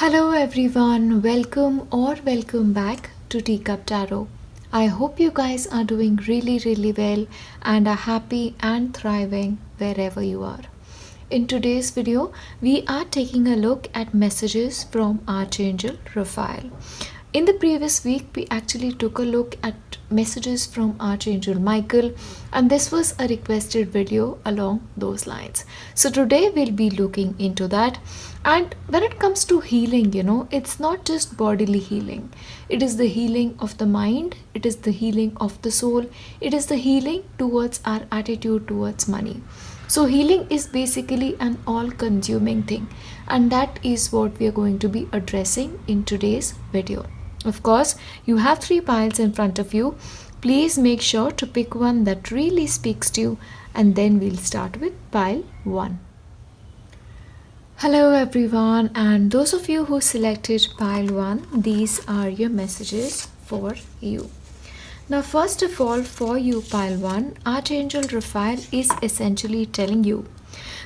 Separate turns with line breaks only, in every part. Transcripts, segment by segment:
Hello everyone, welcome back to Teacup Tarot. I hope you guys are doing really well and are happy and thriving wherever you are. In today's video, we are taking a look at messages from Archangel Raphael. In the previous week, we actually took a look at messages from Archangel Michael, and this was a requested video along those lines. So today we'll be looking into that. And when it comes to healing, it's not just bodily healing. It is the healing of the mind, it is the healing of the soul, it is the healing towards our attitude towards money. So healing is basically an all-consuming thing, and that is what we are going to be addressing in today's video. Of course, you have 3 piles in front of you. Please make sure to pick one that really speaks to you, and then we'll start with pile 1. Hello everyone, and those of you who selected pile 1, these are your messages for you. Now first of all, for you pile 1, Archangel Raphael is essentially telling you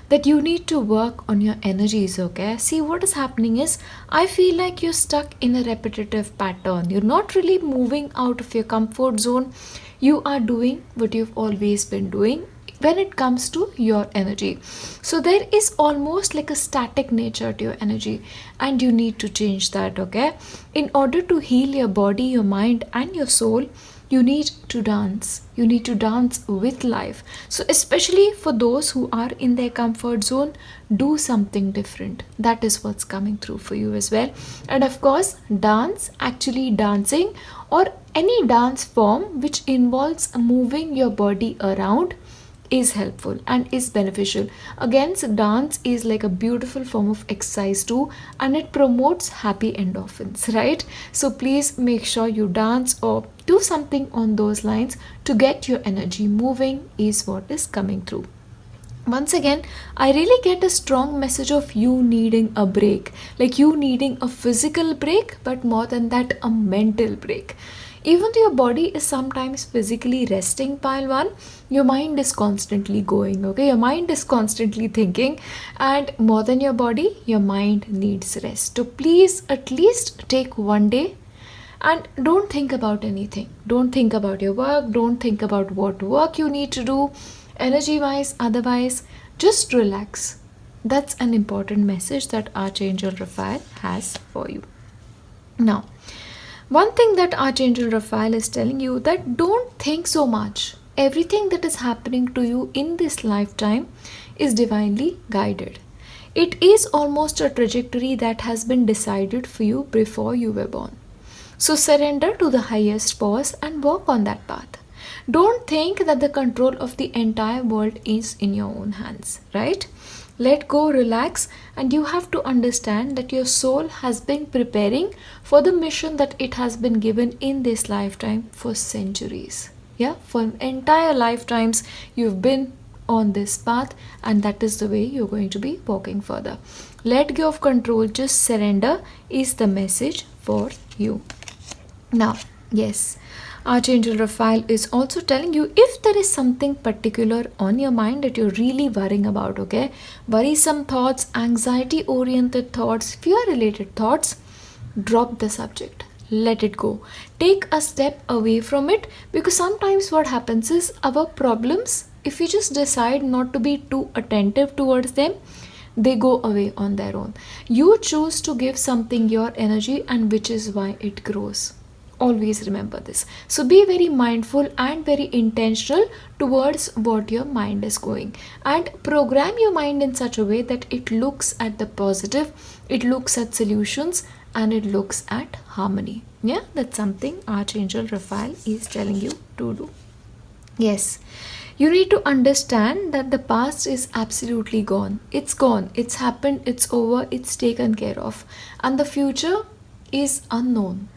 that you need to work on your energies, okay? See, what is happening is, I feel like you're stuck in a repetitive pattern. You're not really moving out of your comfort zone. You are doing what you've always been doing when it comes to your energy. So there is almost like a static nature to your energy, and you need to change that, okay? In order to heal your body, your mind and your soul, you need to dance. You need to dance with life. So especially for those who are in their comfort zone, do something different. That is what's coming through for you as well. And of course, dance, actually dancing, or any dance form which involves moving your body around, is helpful and is beneficial. Again, so dance is like a beautiful form of exercise too, and it promotes happy endorphins, right? So please make sure you dance or do something on those lines to get your energy moving, is what is coming through. Once again, I really get a strong message of you needing a break, like you needing a physical break, but more than that, a mental break. Even though your body is sometimes physically resting, pile 1, your mind is constantly going, okay? Your mind is constantly thinking, and more than your body, your mind needs rest. So please at least take one day and don't think about anything. Don't think about your work. Don't think about what work you need to do, energy-wise, otherwise. Just relax. That's an important message that Archangel Raphael has for you. Now, one thing that Archangel Raphael is telling you, that don't think so much. Everything that is happening to you in this lifetime is divinely guided. It is almost a trajectory that has been decided for you before you were born. So surrender to the highest pause and walk on that path. Don't think that the control of the entire world is in your own hands, right? Let go, relax, and you have to understand that your soul has been preparing for the mission that it has been given in this lifetime for centuries. Yeah, for entire lifetimes you've been on this path, and that is the way you're going to be walking further. Let go of control, just surrender is the message for you. Now, yes, Archangel Raphael is also telling you, if there is something particular on your mind that you're really worrying about, okay? Worrisome thoughts, anxiety-oriented thoughts, fear-related thoughts, drop the subject. Let it go. Take a step away from it, because sometimes what happens is, our problems, if we just decide not to be too attentive towards them, they go away on their own. You choose to give something your energy, and which is why it grows. Always remember this. So be very mindful and very intentional towards what your mind is going, and program your mind in such a way that it looks at the positive, it looks at solutions, and it looks at harmony. Yeah, that's something Archangel Raphael is telling you to do. Yes, you need to understand that the past is absolutely gone. It's gone, it's happened, it's over, it's taken care of, and the future is unknown.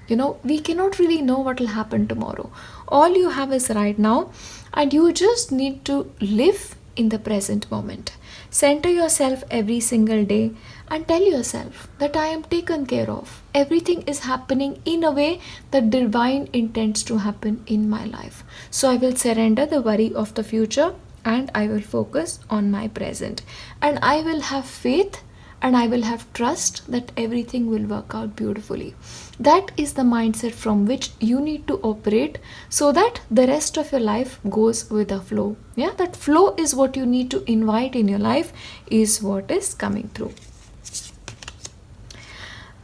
We cannot really know what will happen tomorrow. All you have is right now, and you just need to live in the present moment. Center yourself every single day and tell yourself that I am taken care of. Everything is happening in a way that divine intends to happen in my life. So I will surrender the worry of the future, and I will focus on my present, and I will have faith and I will have trust that everything will work out beautifully. That is the mindset from which you need to operate, so that the rest of your life goes with the flow. Yeah, that flow is what you need to invite in your life, is what is coming through.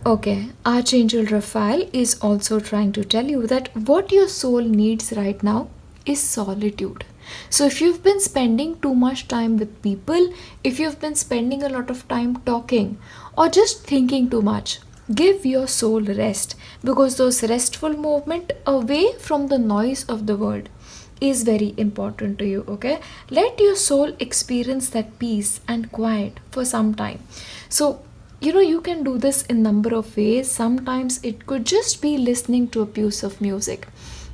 Okay, Archangel Raphael is also trying to tell you that what your soul needs right now is solitude. So, if you've been spending too much time with people, if you've been spending a lot of time talking, or just thinking too much, give your soul rest, because those restful movement away from the noise of the world is very important to you. Okay, let your soul experience that peace and quiet for some time. So, you can do this in number of ways. Sometimes it could just be listening to a piece of music.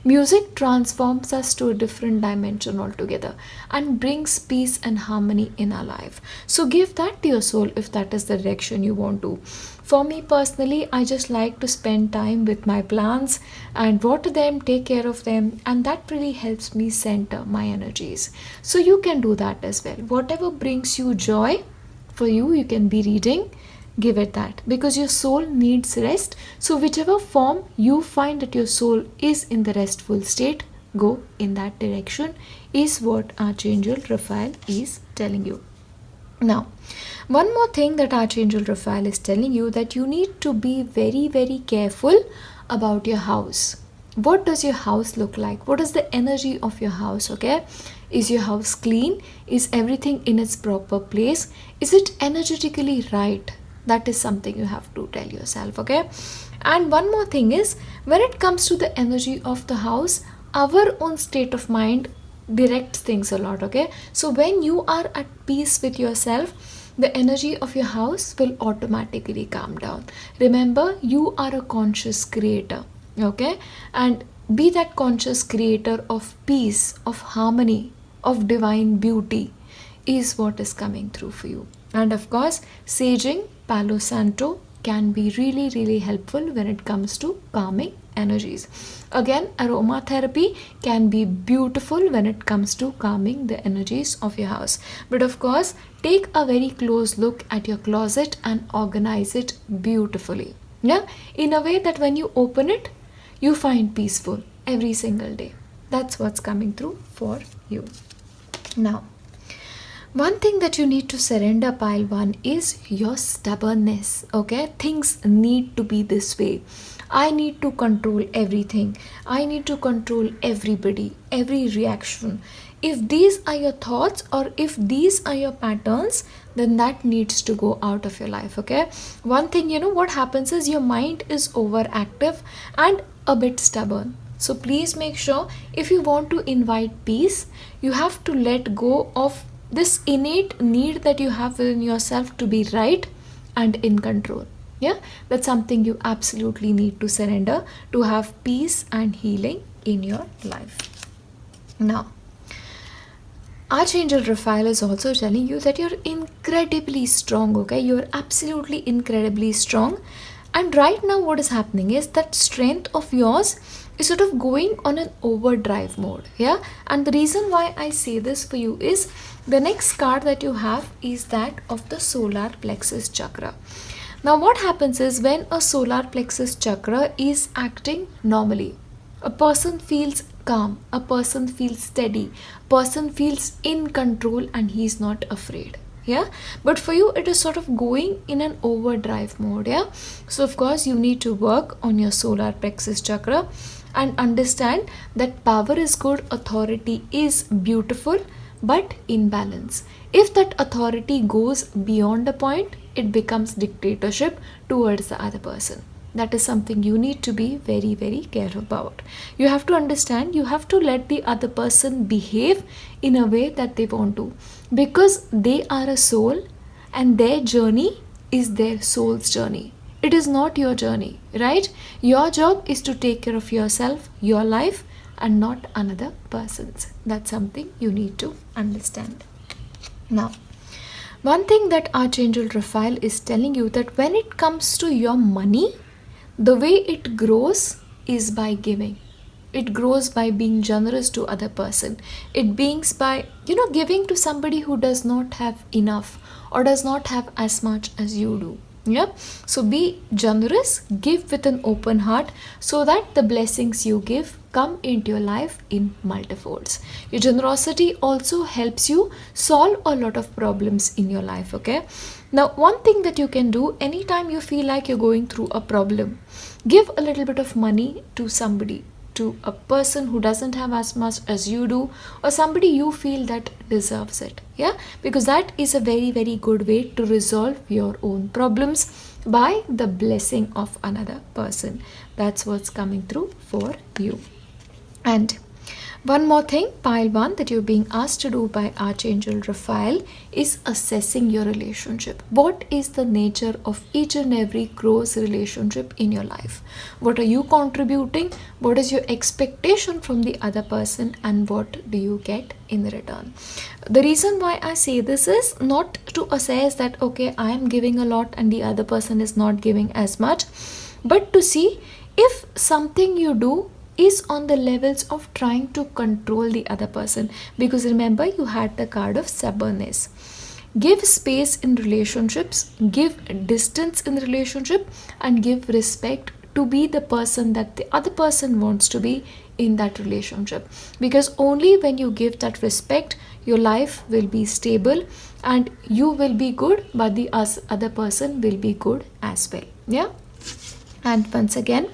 Music transforms us to a different dimension altogether and brings peace and harmony in our life. So give that to your soul if that is the direction you want to. For me personally, I just like to spend time with my plants and water them, take care of them, and that really helps me center my energies. So you can do that as well. Whatever brings you joy, for you can be reading, give it that, because your soul needs rest. So whichever form you find that your soul is in the restful state, go in that direction, is what Archangel Raphael is telling you. Now, one more thing that Archangel Raphael is telling you, that you need to be very, very careful about your house. What does your house look like? What is the energy of your house? Okay, is your house clean? Is everything in its proper place? Is it energetically right? That is something you have to tell yourself. Okay, and one more thing is, when it comes to the energy of the house, our own state of mind directs things a lot. Okay, so when you are at peace with yourself, the energy of your house will automatically calm down. Remember, you are a conscious creator. Okay, and be that conscious creator of peace, of harmony, of divine beauty, is what is coming through for you. And of course, saging, Palo Santo can be really, really helpful when it comes to calming energies. Again, aromatherapy can be beautiful when it comes to calming the energies of your house. But of course, take a very close look at your closet and organize it beautifully. Yeah, in a way that when you open it, you find peaceful every single day. That's what's coming through for you. Now, one thing that you need to surrender, pile 1, is your stubbornness. Okay, things need to be this way. I need to control everything. I need to control everybody, every reaction. If these are your thoughts, or if these are your patterns, then that needs to go out of your life. Okay, one thing, what happens is, your mind is overactive and a bit stubborn. So please make sure, if you want to invite peace, you have to let go of this innate need that you have within yourself to be right and in control. Yeah, that's something you absolutely need to surrender to have peace and healing in your life. Now, Archangel Raphael is also telling you that you're incredibly strong. Okay, you're absolutely incredibly strong. And right now, what is happening is that strength of yours is sort of going on an overdrive mode. Yeah, and the reason why I say this for you is, the next card that you have is that of the solar plexus chakra. Now, what happens is, when a solar plexus chakra is acting normally, a person feels calm, a person feels steady, person feels in control, and he's not afraid. Yeah, but for you it is sort of going in an overdrive mode. Yeah, so of course you need to work on your solar plexus chakra and understand that power is good, authority is beautiful, but in balance. If that authority goes beyond a point, it becomes dictatorship towards the other person. That is something you need to be very, very careful about. You have to understand, you have to let the other person behave in a way that they want to, because they are a soul and their journey is their soul's journey. It is not your journey, right? Your job is to take care of yourself, your life, and not another person's. That's something you need to understand. Now, one thing that Archangel Raphael is telling you, that when it comes to your money, the way it grows is by giving. It grows by being generous to other person. It beings by, giving to somebody who does not have enough, or does not have as much as you do. Yeah, so be generous, give with an open heart, so that the blessings you give come into your life in multifolds. Your generosity also helps you solve a lot of problems in your life. Okay, now one thing that you can do anytime you feel like you're going through a problem, give a little bit of money to somebody, to a person who doesn't have as much as you do, or somebody you feel that deserves it. Yeah, because that is a very very good way to resolve your own problems by the blessing of another person. That's what's coming through for you. And one more thing, pile 1, that you're being asked to do by Archangel Raphael is assessing your relationship. What is the nature of each and every close relationship in your life? What are you contributing? What is your expectation from the other person? And what do you get in return? The reason why I say this is not to assess that, okay, I am giving a lot and the other person is not giving as much, but to see if something you do is on the levels of trying to control the other person. Because remember, you had the card of stubbornness. Give space in relationships, give distance in the relationship, and give respect to be the person that the other person wants to be in that relationship. Because only when you give that respect, your life will be stable and you will be good, but the other person will be good as well. Yeah. And once again,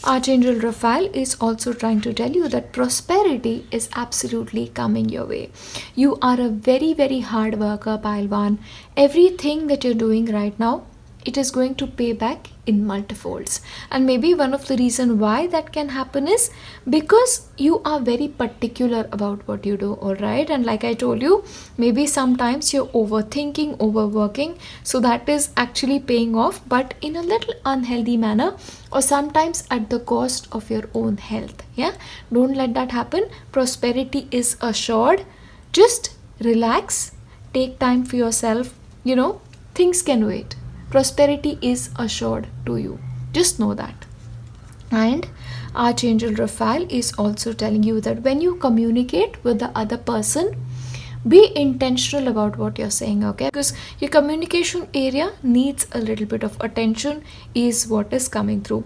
Archangel Raphael is also trying to tell you that prosperity is absolutely coming your way. You are a very, very hard worker, pile 1. Everything that you're doing right now, it is going to pay back in multifolds. And maybe one of the reason why that can happen is because you are very particular about what you do, all right? And like I told you, maybe sometimes you're overthinking, overworking, so that is actually paying off, but in a little unhealthy manner, or sometimes at the cost of your own health. Yeah, don't let that happen. Prosperity is assured. Just relax, take time for yourself. Things can wait. Prosperity is assured to you. Just know that. And Archangel Raphael is also telling you that when you communicate with the other person, be intentional about what you're saying, okay? Because your communication area needs a little bit of attention, is what is coming through.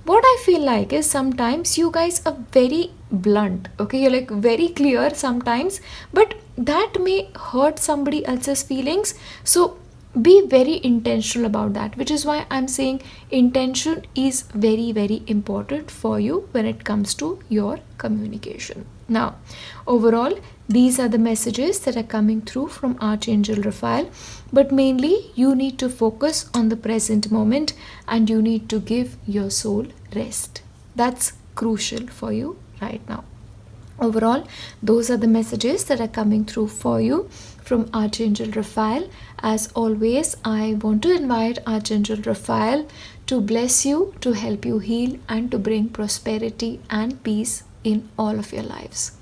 What I feel like is sometimes you guys are very blunt, okay? You're like very clear sometimes, but that may hurt somebody else's feelings. So be very intentional about that, which is why I'm saying intention is very very important for you when it comes to your communication. Now, overall, these are the messages that are coming through from Archangel Raphael, but mainly you need to focus on the present moment and you need to give your soul rest. That's crucial for you right now. Overall, those are the messages that are coming through for you from Archangel Raphael. As always, I want to invite Archangel Raphael to bless you, to help you heal, and to bring prosperity and peace in all of your lives.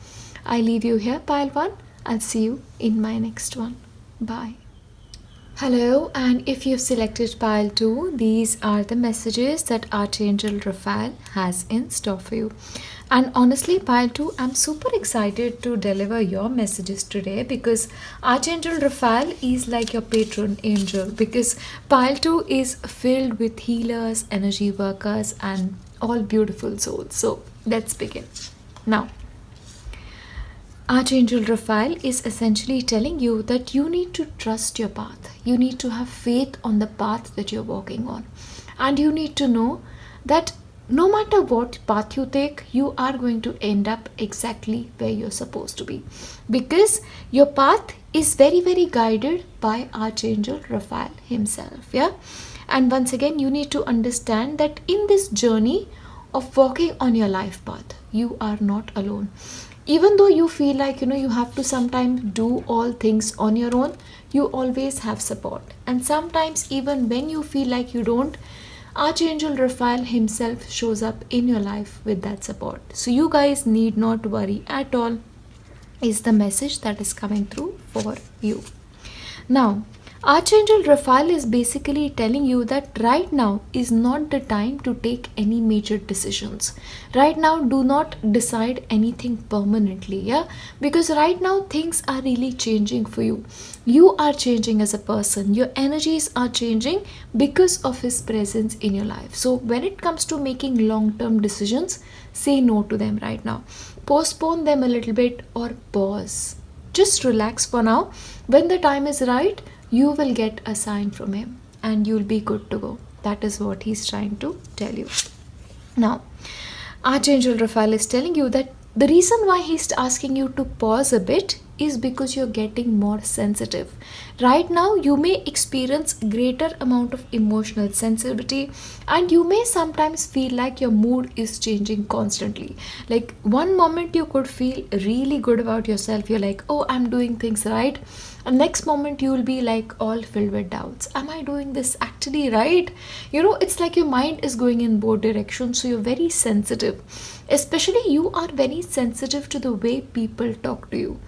I leave you here, pile 1. I'll see you in my next one. Bye. Hello, and if you've selected pile 2, these are the messages that Archangel Raphael has in store for you. And honestly, pile 2, I'm super excited to deliver your messages today because Archangel Raphael is like your patron angel, because pile 2 is filled with healers, energy workers, and all beautiful souls. So let's begin. Now, Archangel Raphael is essentially telling you that you need to trust your path. You need to have faith on the path that you're walking on. And you need to know that no matter what path you take, you are going to end up exactly where you're supposed to be. Because your path is very, very guided by Archangel Raphael himself. Yeah. And once again, you need to understand that in this journey of walking on your life path, you are not alone. Even though you feel like you have to sometimes do all things on your own, you always have support. And sometimes even when you feel like you don't, Archangel Raphael himself shows up in your life with that support. So you guys need not worry at all, is the message that is coming through for you. Now, Archangel Raphael is basically telling you that right now is not the time to take any major decisions. Right now, do not decide anything permanently, yeah? Because right now things are really changing for you. You are changing as a person, your energies are changing because of his presence in your life. So, when it comes to making long term decisions, say no to them right now. Postpone them a little bit or pause. Just relax for now. When the time is right, you will get a sign from him and you'll be good to go. That is what he's trying to tell you. Now, Archangel Raphael is telling you that the reason why he's asking you to pause a bit is because you're getting more sensitive. Right now, you may experience greater amount of emotional sensitivity and you may sometimes feel like your mood is changing constantly. Like one moment you could feel really good about yourself. You're like, oh, I'm doing things right. And next moment you will be like all filled with doubts. Am I doing this actually right? It's like your mind is going in both directions. So you're very sensitive. Especially you are very sensitive to the way people talk to you.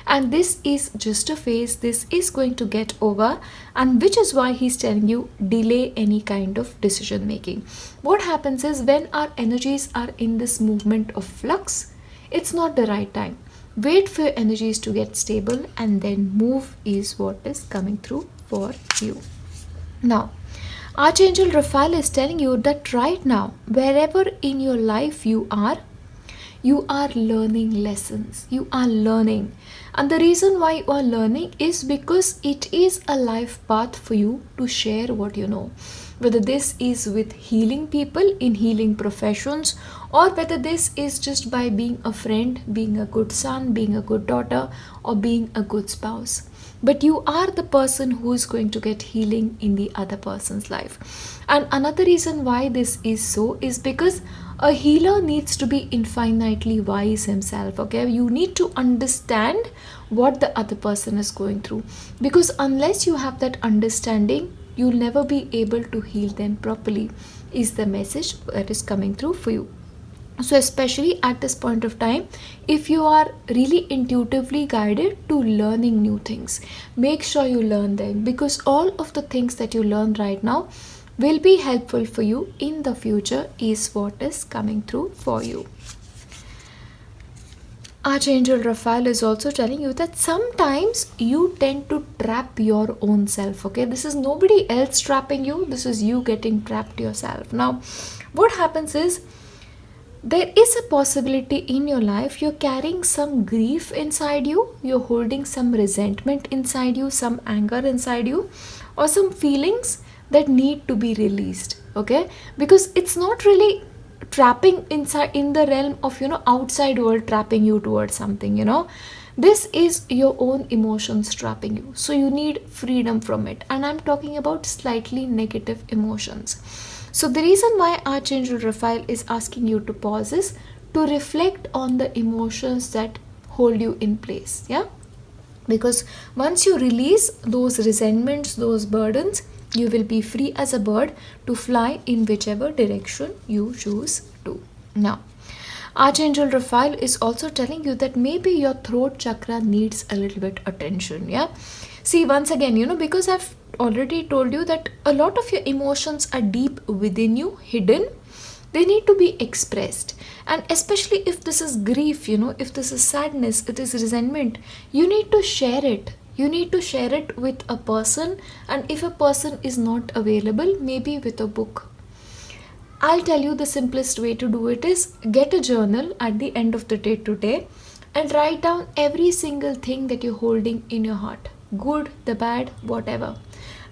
And this is just a phase. This is going to get over. And which is why he's telling you delay any kind of decision making. What happens is when our energies are in this movement of flux, it's not the right time. Wait for your energies to get stable and then move is what is coming through for you. Now, Archangel Raphael is telling you that right now, wherever in your life you are learning lessons. You are learning. And the reason why you are learning is because it is a life path for you to share what you know. Whether this is with healing people in healing professions, or whether this is just by being a friend, being a good son, being a good daughter, or being a good spouse. But you are the person who is going to get healing in the other person's life. And another reason why this is so is because a healer needs to be infinitely wise himself. Okay, you need to understand what the other person is going through, because unless you have that understanding, you'll never be able to heal them properly, is the message that is coming through for you. So especially at this point of time, if you are really intuitively guided to learning new things, make sure you learn them, because all of the things that you learn right now will be helpful for you in the future, is what is coming through for you. Archangel Raphael is also telling you that sometimes you tend to trap your own self. Okay, this is nobody else trapping you, this is you getting trapped yourself. Now, what happens is, there is a possibility in your life you're carrying some grief inside you, you're holding some resentment inside you, some anger inside you, or some feelings that need to be released. Okay, because it's not really trapping inside in the realm of outside world trapping you towards something. This is your own emotions trapping you, so you need freedom from it. And I'm talking about slightly negative emotions. So the reason why Archangel Raphael is asking you to pause is to reflect on the emotions that hold you in place. Yeah, because once you release those resentments, those burdens, you will be free as a bird to fly in whichever direction you choose to. Now, Archangel Raphael is also telling you that maybe your throat chakra needs a little bit attention. Yeah, see, once again, because I've already told you that a lot of your emotions are deep within you, hidden. They need to be expressed. And especially if this is grief, if this is sadness, it is resentment, you need to share it. You need to share it with a person, and if a person is not available, maybe with a book. I'll tell you the simplest way to do it is get a journal at the end of the day today and write down every single thing that you're holding in your heart. Good, the bad, whatever.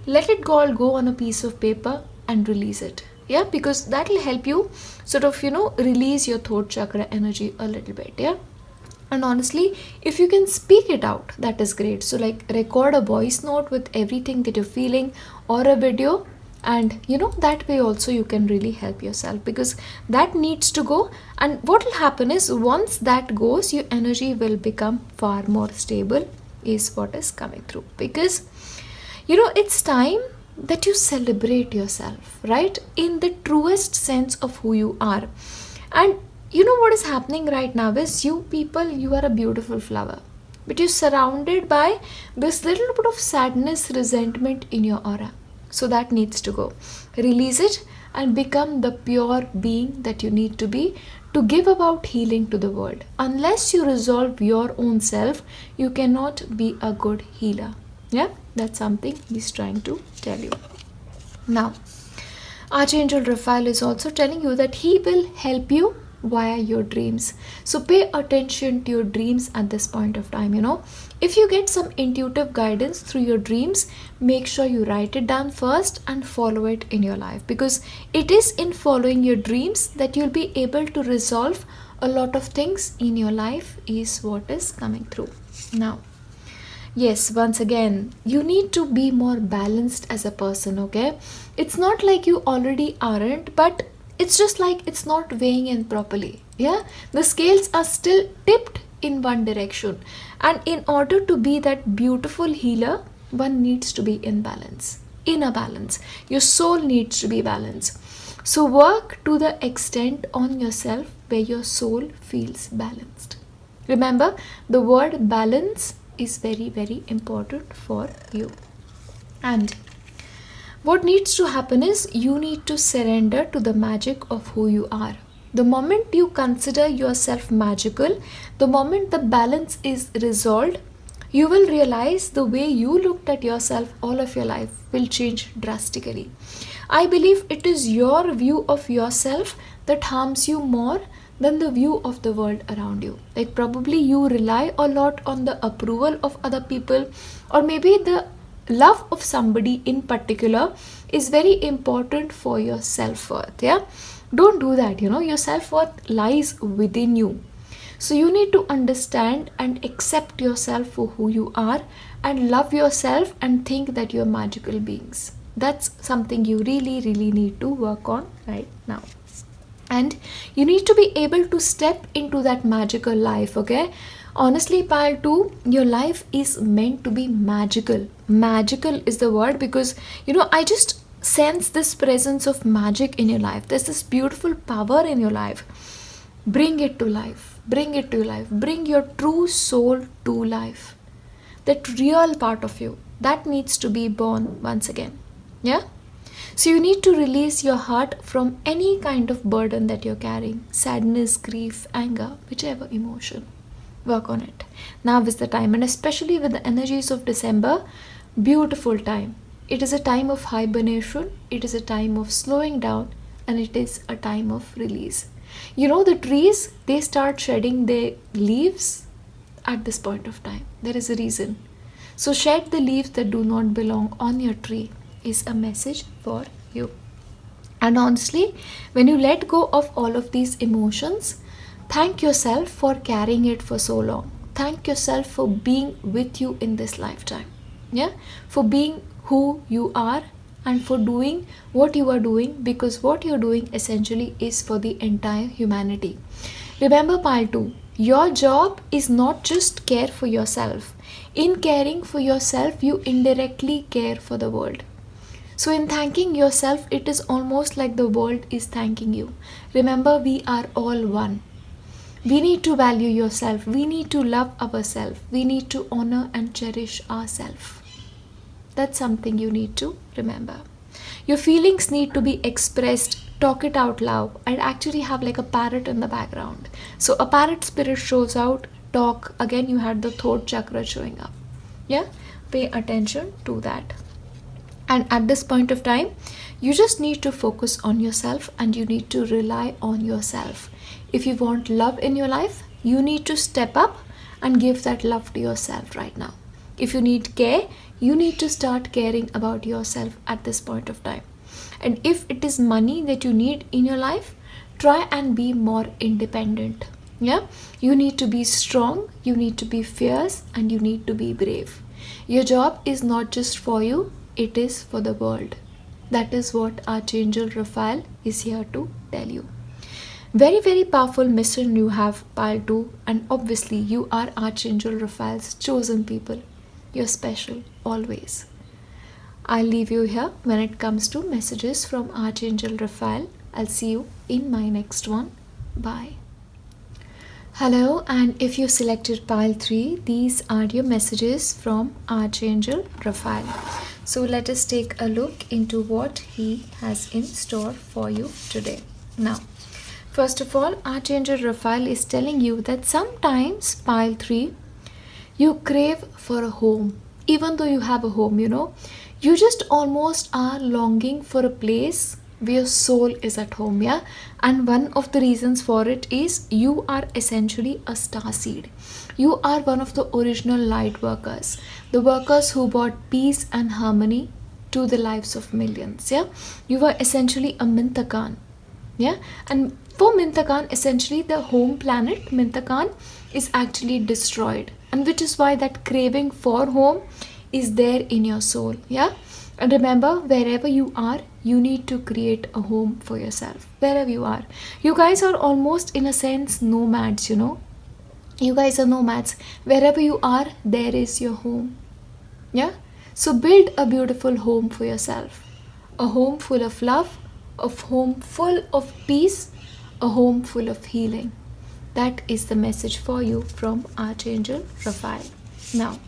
Let it all go on a piece of paper and release it. Yeah, because that will help you sort of, release your throat chakra energy a little bit. Yeah. And honestly, if you can speak it out, that is great. So like record a voice note with everything that you're feeling, or a video, and that way also you can really help yourself, because that needs to go. And what will happen is once that goes, your energy will become far more stable, is what is coming through. Because it's time that you celebrate yourself, right, in the truest sense of who you are. And what is happening right now is, you people, you are a beautiful flower. but you're surrounded by this little bit of sadness, resentment in your aura. So that needs to go. Release it and become the pure being that you need to be to give about healing to the world. Unless you resolve your own self, you cannot be a good healer. Yeah, that's something he's trying to tell you. Now, Archangel Raphael is also telling you that he will help you via your dreams. So pay attention to your dreams at this point of time. If you get some intuitive guidance through your dreams, make sure you write it down first and follow it in your life, because it is in following your dreams that you'll be able to resolve a lot of things in your life, is what is coming through. Now, yes, once again, you need to be more balanced as a person, okay? It's not like you already aren't, but it's just like it's not weighing in properly. Yeah, the scales are still tipped in one direction, and in order to be that beautiful healer, one needs to be in balance. In a balance, your soul needs to be balanced. So work to the extent on yourself where your soul feels balanced. Remember, the word balance is very, very important for you. And what needs to happen is you need to surrender to the magic of who you are. The moment you consider yourself magical, the moment the balance is resolved, you will realize the way you looked at yourself all of your life will change drastically. I believe it is your view of yourself that harms you more than the view of the world around you. Like probably you rely a lot on the approval of other people, or maybe the love of somebody in particular is very important for your self-worth. Yeah, don't do that. Your self-worth lies within you. So you need to understand and accept yourself for who you are, and love yourself and think that you're magical beings. That's something you really, really need to work on right now. And you need to be able to step into that magical life, okay? Honestly, Pile 2, your life is meant to be magical. Magical is the word, because, I just sense this presence of magic in your life. There's this beautiful power in your life. Bring it to life. Bring it to life. Bring your true soul to life. That real part of you, that needs to be born once again. Yeah? So you need to release your heart from any kind of burden that you're carrying. Sadness, grief, anger, whichever emotion. Work on it. Now is the time, and especially with the energies of December, beautiful time. It is a time of hibernation, it is a time of slowing down, and it is a time of release. The trees, they start shedding their leaves at this point of time. There is a reason. So shed the leaves that do not belong on your tree is a message for you. And honestly, when you let go of all of these emotions, thank yourself for carrying it for so long. Thank yourself for being with you in this lifetime. Yeah, for being who you are and for doing what you are doing, because what you're doing essentially is for the entire humanity. Remember, Pile 2, your job is not just care for yourself. In caring for yourself, you indirectly care for the world. So in thanking yourself, it is almost like the world is thanking you. Remember, we are all one. We need to value yourself. We need to love ourselves. We need to honor and cherish ourselves. That's something you need to remember. Your feelings need to be expressed. Talk it out loud, and actually have like a parrot in the background. So a parrot spirit shows out, talk. Again, you had the throat chakra showing up. Yeah, pay attention to that. And at this point of time, you just need to focus on yourself, and you need to rely on yourself. If you want love in your life, you need to step up and give that love to yourself right now. If you need care, you need to start caring about yourself at this point of time. And if it is money that you need in your life, try and be more independent. Yeah, you need to be strong, you need to be fierce, and you need to be brave. Your job is not just for you, it is for the world. That is what Archangel Raphael is here to tell you. Very, very powerful mission you have, Pile 2, and obviously you are Archangel Raphael's chosen people. You're special, always. I'll leave you here when it comes to messages from Archangel Raphael. I'll see you in my next one. Bye. Hello, and if you selected pile 3, these are your messages from Archangel Raphael. So let us take a look into what he has in store for you today. Now, first of all, Archangel Raphael is telling you that sometimes, pile 3, you crave for a home. Even though you have a home, you just almost are longing for a place where your soul is at home, yeah? And one of the reasons for it is you are essentially a star seed. You are one of the original light workers, the workers who brought peace and harmony to the lives of millions, yeah? You were essentially a Mintakan, yeah? And for Mintakan, essentially the home planet Mintakan is actually destroyed, and which is why that craving for home is there in your soul, yeah? And remember, wherever you are, you need to create a home for yourself. Wherever you are, you guys are almost in a sense nomads, you guys are nomads. Wherever you are, there is your home, yeah? So build a beautiful home for yourself, a home full of love, a home full of peace, a home full of healing. That is the message for you from Archangel Raphael. Now,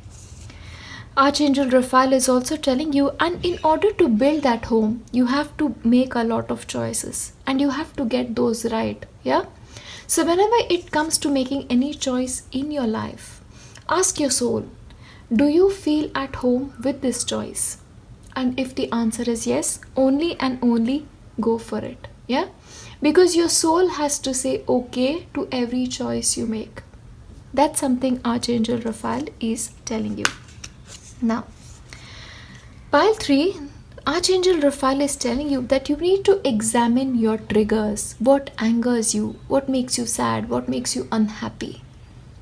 Archangel Raphael is also telling you, and in order to build that home, you have to make a lot of choices and you have to get those right, yeah? So whenever it comes to making any choice in your life, ask your soul, do you feel at home with this choice? And if the answer is yes, only and only go for it, yeah? Because your soul has to say okay to every choice you make. That's something Archangel Raphael is telling you. Now, pile 3, Archangel Raphael is telling you that you need to examine your triggers, what angers you, what makes you sad, what makes you unhappy.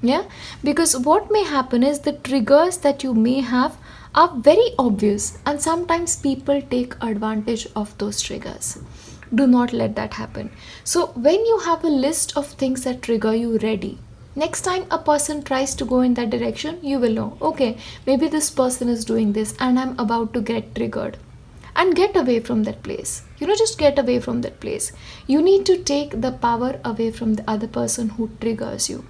Yeah, because what may happen is the triggers that you may have are very obvious, and sometimes people take advantage of those triggers. Do not let that happen. So when you have a list of things that trigger you ready, next time a person tries to go in that direction, you will know, okay, maybe this person is doing this and I'm about to get triggered. And get away from that place. Just get away from that place. You need to take the power away from the other person who triggers you.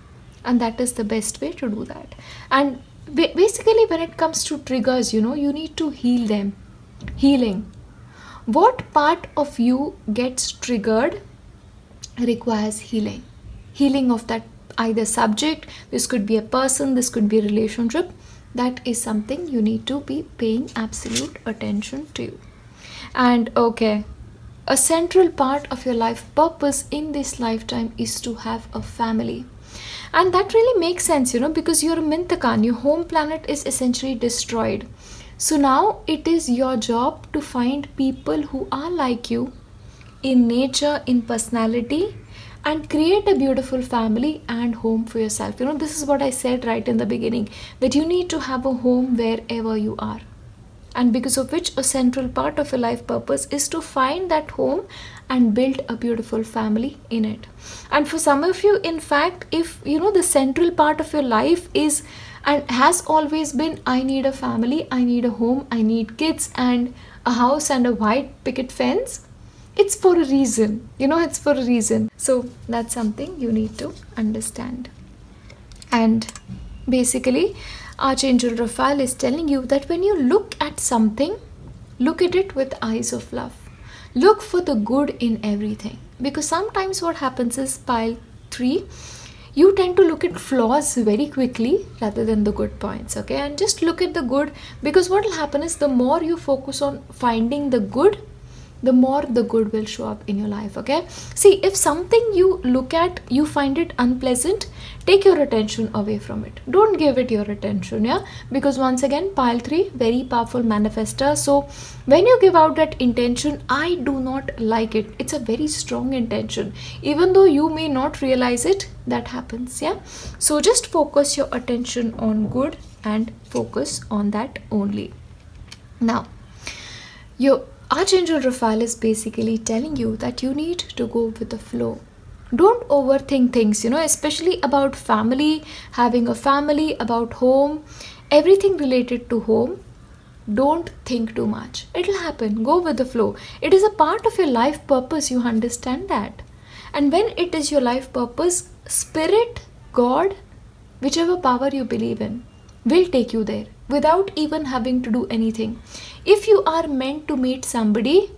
And that is the best way to do that. And basically, when it comes to triggers, you need to heal them. Healing. What part of you gets triggered requires healing. Healing of that either subject, this could be a person, this could be a relationship. That is something you need to be paying absolute attention to. And okay, a central part of your life purpose in this lifetime is to have a family. And that really makes sense, because you're a Mintakan, your home planet is essentially destroyed. So now it is your job to find people who are like you in nature, in personality, and create a beautiful family and home for yourself. This is what I said right in the beginning, that you need to have a home wherever you are. And because of which a central part of your life purpose is to find that home and build a beautiful family in it. And for some of you, in fact, if the central part of your life is and has always been, I need a family, I need a home, I need kids and a house and a white picket fence, it's for a reason. It's for a reason. So that's something you need to understand. And basically, Archangel Raphael is telling you that when you look at something, look at it with eyes of love. Look for the good in everything. Because sometimes what happens is, pile 3, you tend to look at flaws very quickly rather than the good points, okay? And just look at the good, because what will happen is the more you focus on finding the good, the more the good will show up in your life, okay? See, if something you look at, you find it unpleasant, take your attention away from it. Don't give it your attention, yeah? Because once again, pile 3, very powerful manifester. So when you give out that intention, I do not like it, it's a very strong intention. Even though you may not realize it, that happens, yeah? So just focus your attention on good and focus on that only. Now, your Archangel Raphael is basically telling you that you need to go with the flow. Don't overthink things, especially about family, having a family, about home, everything related to home. Don't think too much. It'll happen. Go with the flow. It is a part of your life purpose. You understand that. And when it is your life purpose, spirit God, whichever power you believe in, will take you there without even having to do anything. If you are meant to meet somebody,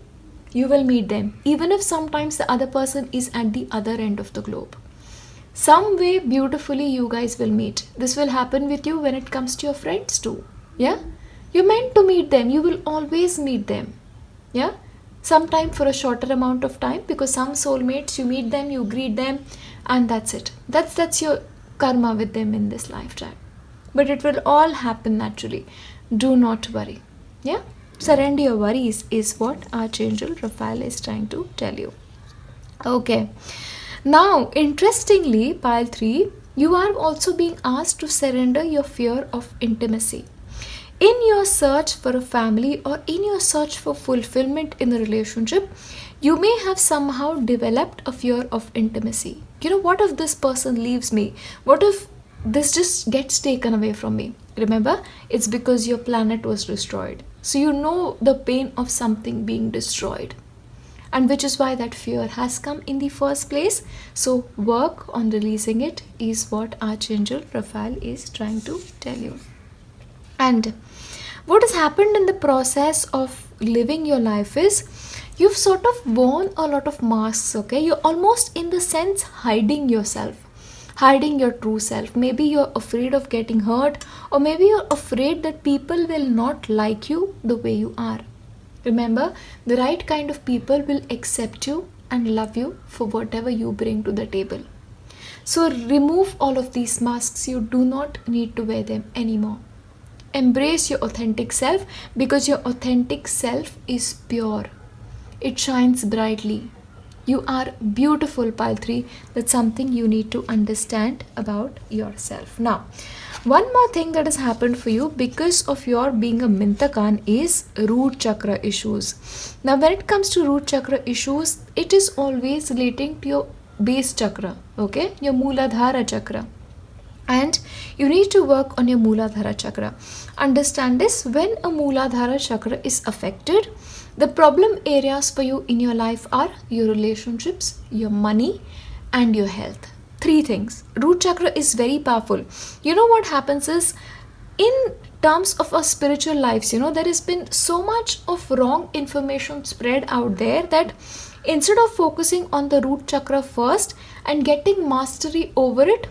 you will meet them, even if sometimes the other person is at the other end of the globe. Some way beautifully you guys will meet. This will happen with you when it comes to your friends too. Yeah? You're meant to meet them. You will always meet them. Yeah? Sometime for a shorter amount of time, because some soulmates, you meet them, you greet them, and that's it. That's your karma with them in this lifetime. But it will all happen naturally. Do not worry. Yeah? Surrender your worries is what Archangel Raphael is trying to tell you. Okay. Now, interestingly, pile 3, you are also being asked to surrender your fear of intimacy. In your search for a family or in your search for fulfillment in a relationship, you may have somehow developed a fear of intimacy. What if this person leaves me? What if this just gets taken away from me? Remember, it's because your planet was destroyed. So you know the pain of something being destroyed. And which is why that fear has come in the first place. So work on releasing it is what Archangel Raphael is trying to tell you. And what has happened in the process of living your life is you've sort of worn a lot of masks, okay? You're almost in the sense hiding yourself, hiding your true self. Maybe you're afraid of getting hurt, or maybe you're afraid that people will not like you the way you are. Remember, the right kind of people will accept you and love you for whatever you bring to the table. So remove all of these masks. You do not need to wear them anymore. Embrace your authentic self, because your authentic self is pure. It shines brightly. You are beautiful, pile 3. That's something you need to understand about yourself. Now, one more thing that has happened for you because of your being a Mintakan is root chakra issues. Now, when it comes to root chakra issues, it is always relating to your base chakra, okay? Your Mooladhara chakra. And you need to work on your Mooladhara chakra. Understand this, when a Mooladhara chakra is affected, the problem areas for you in your life are your relationships, your money, and your health. 3 things. Root chakra is very powerful. What happens is, in terms of our spiritual lives, there has been so much of wrong information spread out there that instead of focusing on the root chakra first and getting mastery over it,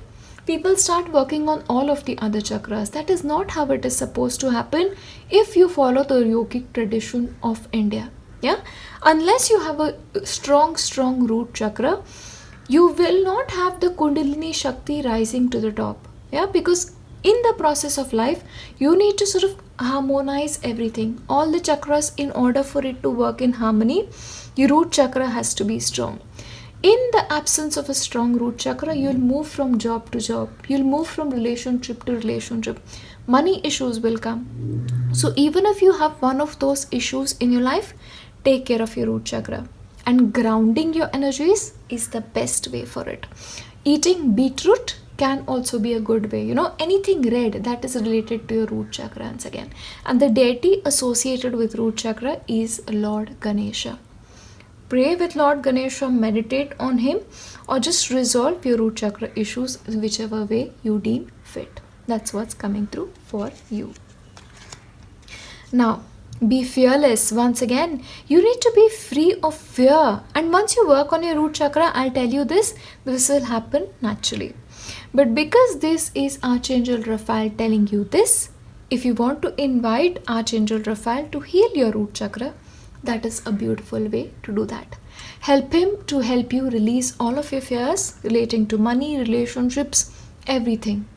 people start working on all of the other chakras. That is not how it is supposed to happen if you follow the yogic tradition of India. Yeah? Unless you have a strong root chakra, you will not have the Kundalini Shakti rising to the top. Yeah? Because in the process of life, you need to sort of harmonize everything. All the chakras, in order for it to work in harmony, your root chakra has to be strong. In the absence of a strong root chakra, you'll move from job to job. You'll move from relationship to relationship. Money issues will come. So even if you have one of those issues in your life, take care of your root chakra. And grounding your energies is the best way for it. Eating beetroot can also be a good way. Anything red that is related to your root chakra once again. And the deity associated with root chakra is Lord Ganesha. Pray with Lord Ganesha, meditate on him, or just resolve your root chakra issues whichever way you deem fit. That's what's coming through for you. Now, be fearless. Once again, you need to be free of fear. And once you work on your root chakra, I'll tell you this will happen naturally. But because this is Archangel Raphael telling you this, if you want to invite Archangel Raphael to heal your root chakra, that is a beautiful way to do that. Help him to help you release all of your fears relating to money, relationships, everything.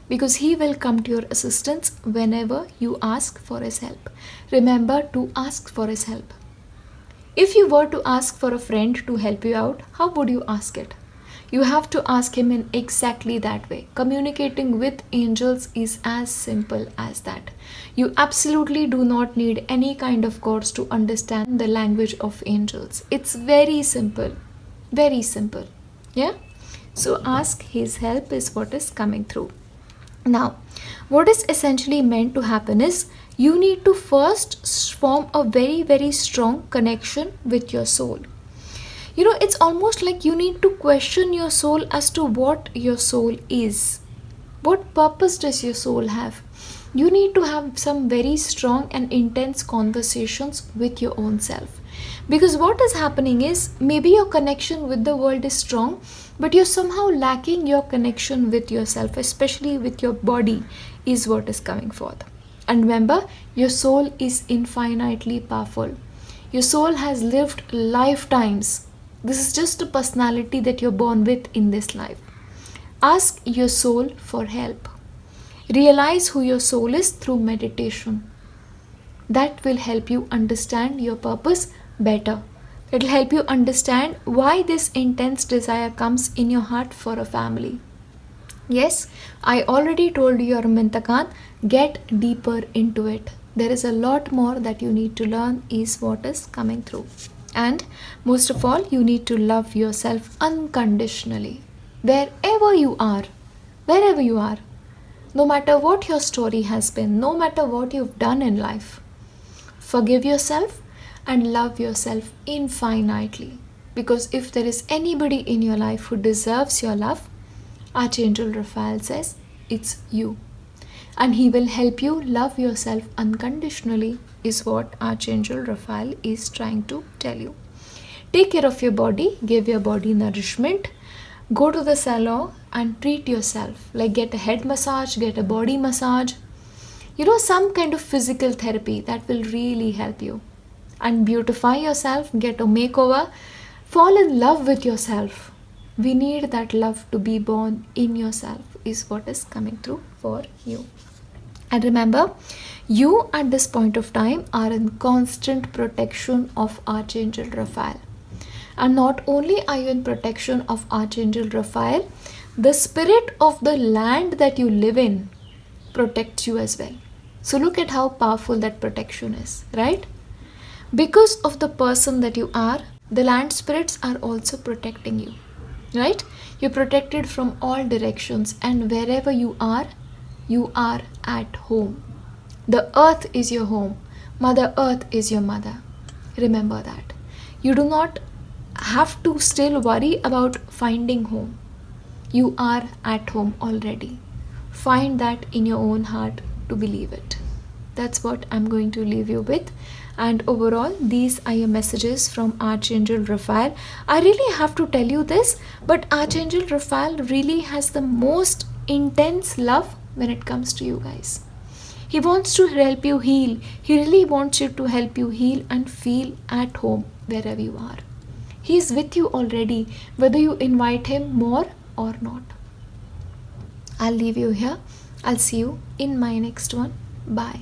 Because he will come to your assistance whenever you ask for his help. Remember to ask for his help. If you were to ask for a friend to help you out, how would you ask it? You have to ask him in exactly that way. Communicating with angels is as simple as that. You absolutely do not need any kind of course to understand the language of angels. It's very simple. Very simple. Yeah? So ask his help is what is coming through. Now, what is essentially meant to happen is you need to first form a very, very strong connection with your soul. It's almost like you need to question your soul as to what your soul is. What purpose does your soul have? You need to have some very strong and intense conversations with your own self. Because what is happening is maybe your connection with the world is strong, but you're somehow lacking your connection with yourself, especially with your body, is what is coming forth. And remember, your soul is infinitely powerful. Your soul has lived lifetimes. This is just a personality that you're born with in this life. Ask your soul for help. Realize who your soul is through meditation. That will help you understand your purpose better. It will help you understand why this intense desire comes in your heart for a family. Yes, I already told you, Arminta Khan, get deeper into it. There is a lot more that you need to learn, is what is coming through. And most of all, you need to love yourself unconditionally. Wherever you are, no matter what your story has been, no matter what you've done in life, forgive yourself and love yourself infinitely. Because if there is anybody in your life who deserves your love, Archangel Raphael says it's you. And he will help you love yourself unconditionally, is what Archangel Raphael is trying to tell you. Take care of your body, give your body nourishment, go to the salon and treat yourself. Like get a head massage, get a body massage, some kind of physical therapy that will really help you. And beautify yourself, get a makeover, fall in love with yourself. We need that love to be born in yourself, is what is coming through for you. And remember, you at this point of time are in constant protection of Archangel Raphael. And not only are you in protection of Archangel Raphael, the spirit of the land that you live in protects you as well. So look at how powerful that protection is, right? Because of the person that you are, the land spirits are also protecting you, right? You're protected from all directions, and wherever you are at home. The earth is your home. Mother Earth is your mother. Remember that. You do not have to still worry about finding home. You are at home already. Find that in your own heart to believe it. That's what I'm going to leave you with. And overall, these are your messages from Archangel Raphael. I really have to tell you this, but Archangel Raphael really has the most intense love when it comes to you guys. He wants to help you heal. He really wants you to help you heal and feel at home wherever you are. He is with you already, whether you invite him more or not. I'll leave you here. I'll see you in my next one. Bye.